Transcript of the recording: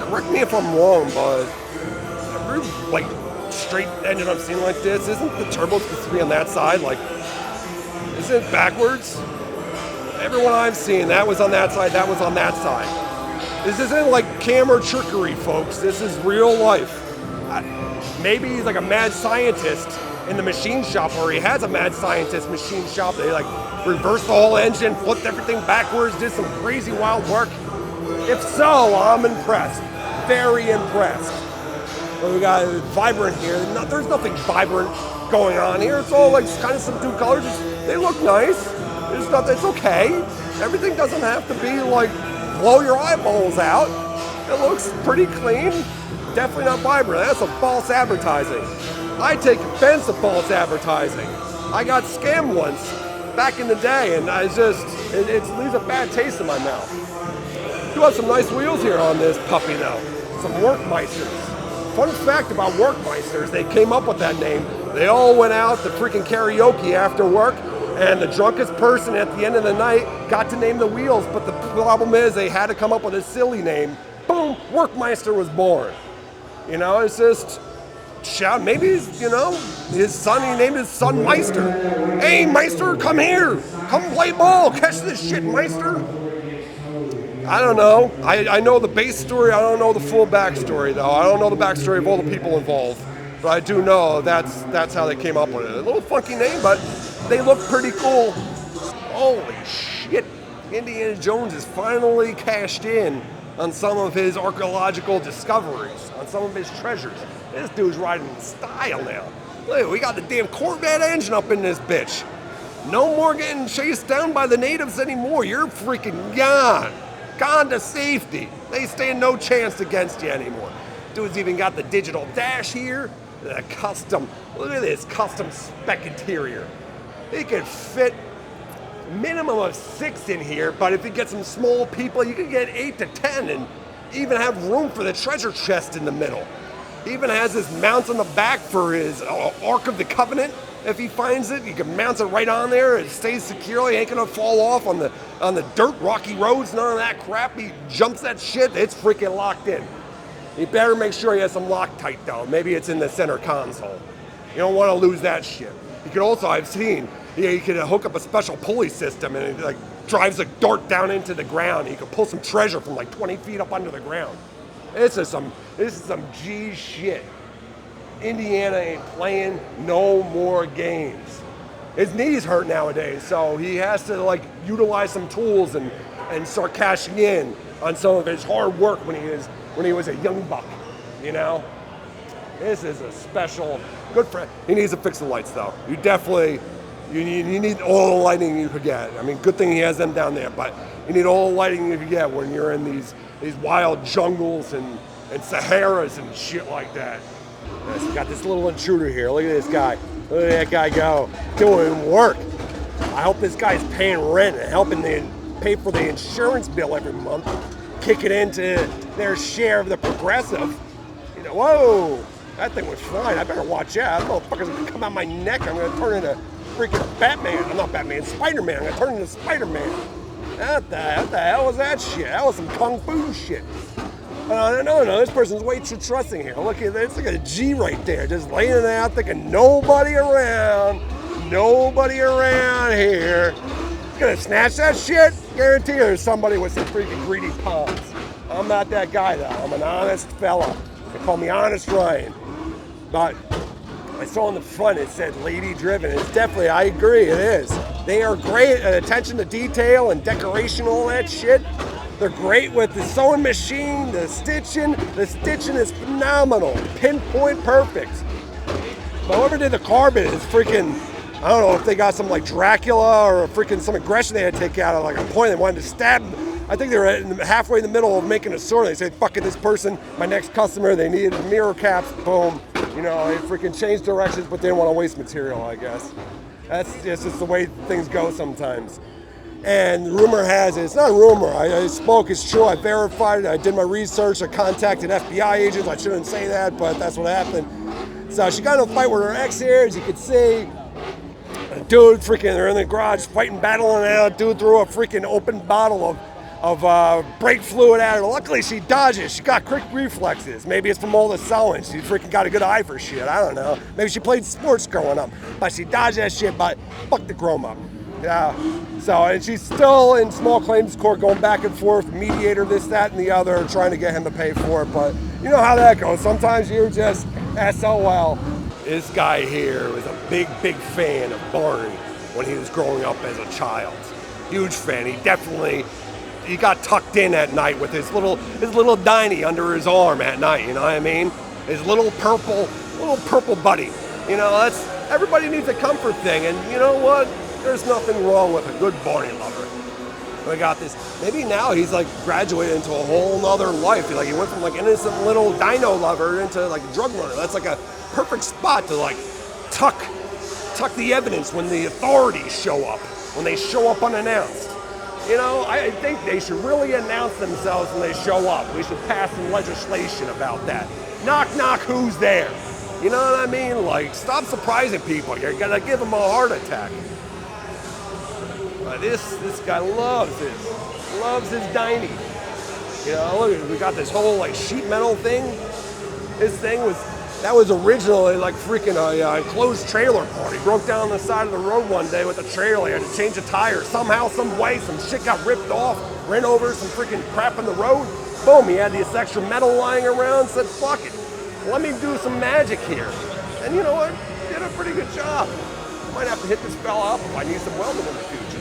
correct me if I'm wrong, but every like straight engine I've seen like this, isn't the turbo supposed to be on that side? Like, isn't it backwards? Everyone I've seen, that was on that side, that was on that side. This isn't like camera trickery, folks. This is real life. Maybe he's like a mad scientist in the machine shop, or he has a mad scientist machine shop. They like reversed the whole engine, flipped everything backwards, did some crazy wild work. If so, I'm impressed. Very impressed. But we got vibrant here. There's nothing vibrant going on here. It's all like kind of subdued colors. They look nice. There's nothing. It's okay. Everything doesn't have to be like blow your eyeballs out. It looks pretty clean. Definitely not vibrant. That's some false advertising. I take offense to false advertising. I got scammed once back in the day, and it leaves a bad taste in my mouth. Do have some nice wheels here on this puppy though. Some Workmeisters. Fun fact about Workmeisters, they came up with that name. They all went out to freaking karaoke after work, and the drunkest person at the end of the night got to name the wheels, but the problem is they had to come up with a silly name. Boom, Workmeister was born. You know, it's just, shout, maybe he's, you know, his son, he named his son Meister. Hey, Meister, come here. Come play ball. Catch this shit, Meister. I don't know. I know the base story. I don't know the full backstory, though. I don't know the backstory of all the people involved. But I do know that's how they came up with it. A little funky name, but they look pretty cool. Holy shit. Indiana Jones has finally cashed in on some of his archaeological discoveries, on some of his treasures. This dude's riding in style now. Look, we got the damn Corvette engine up in this bitch. No more getting chased down by the natives anymore. You're freaking gone. Gone to safety. They stand no chance against you anymore. Dude's even got the digital dash here. The custom, look at this custom spec interior. It could fit minimum of 6 in here, but if you get some small people, you can get 8 to 10 and even have room for the treasure chest in the middle. He even has his mounts on the back for his Ark of the Covenant. If he finds it, you can mount it right on there. It stays securely, ain't gonna fall off on the dirt, rocky roads, none of that crap. He jumps that shit, it's freaking locked in. You better make sure he has some Loctite though. Maybe it's in the center console. You don't wanna lose that shit. You could also, I've seen, you could hook up a special pulley system and it like drives a dart down into the ground. You could pull some treasure from like 20 feet up under the ground. This is some G shit. Indiana ain't playing no more games. His knees hurt nowadays, so he has to like utilize some tools and start cashing in on some of his hard work when he was a young buck, you know? This is a special, good friend. He needs to fix the lights though. You need all the lighting you could get. I mean, good thing he has them down there, but you need all the lighting you could get when you're in these wild jungles and Saharas and shit like that. Yes, got this little intruder here. Look at this guy. Look at that guy go, doing work. I hope this guy's paying rent and helping pay for the insurance bill every month, kicking into their share of the progressive. You know, whoa, that thing was flying. I better watch out. That motherfucker's gonna come out my neck. I'm gonna turn into freaking Batman. I'm not Batman, Spider-Man. I'm gonna turn into Spider-Man. What the hell was that shit? That was some kung fu shit. No, this person's way too trusting here. Look at this, like a G right there, just laying it out, thinking nobody around here. Gonna snatch that shit? Guarantee there's somebody with some freaking greedy palms. I'm not that guy though, I'm an honest fella. They call me Honest Ryan. But I saw on the front it said lady driven. It's definitely, I agree, it is. They are great at attention to detail and decoration, all that shit. They're great with the sewing machine, the stitching. The stitching is phenomenal, pinpoint perfect. But whoever did the carbon is freaking, I don't know if they got some like Dracula or freaking some aggression they had to take out at like a point. They wanted to stab him. I think they were halfway in the middle of making a sword. They said, fuck it, this person, my next customer, they needed mirror caps, boom. You know, they freaking changed directions, but they didn't want to waste material, I guess. That's just the way things go sometimes. And rumor has it, it's not a rumor, I spoke, it's true, I verified it, I did my research, I contacted FBI agents, I shouldn't say that, but that's what happened. So she got in a fight with her ex here, as you can see. A dude freaking, they're in the garage fighting, battling out, dude threw a freaking open bottle brake fluid at her. Luckily, she dodges. She got quick reflexes. Maybe it's from all the sewing. She freaking got a good eye for shit. I don't know. Maybe she played sports growing up. But she dodged that shit, but fuck the grown up. Yeah. So, and she's still in small claims court going back and forth, mediator, this, that, and the other, trying to get him to pay for it. But you know how that goes. Sometimes you're just SOL. This guy here was a big, big fan of Barney when he was growing up as a child. Huge fan. He got tucked in at night with his little Diney under his arm at night, you know what I mean? His little purple buddy. You know, everybody needs a comfort thing, and you know what? There's nothing wrong with a good Barney lover. We got this. Maybe now he's like graduated into a whole nother life. Like he went from like innocent little dino lover into like a drug runner. That's like a perfect spot to like tuck the evidence when the authorities show up, when they show up unannounced. You know, I think they should really announce themselves when they show up. We should pass some legislation about that. Knock, knock, who's there? You know what I mean? Like, stop surprising people. You're gonna give them a heart attack. This guy loves his Diney. You know, look, we got this whole like sheet metal thing. This thing was originally like freaking a enclosed trailer party. Broke down the side of the road one day with a trailer. He had to change a tire. Somehow, some way, some shit got ripped off. Ran over some freaking crap in the road. Boom, he had this extra metal lying around. Said, fuck it, let me do some magic here. And you know what? Did a pretty good job. Might have to hit this fella up if I need some welding in the future.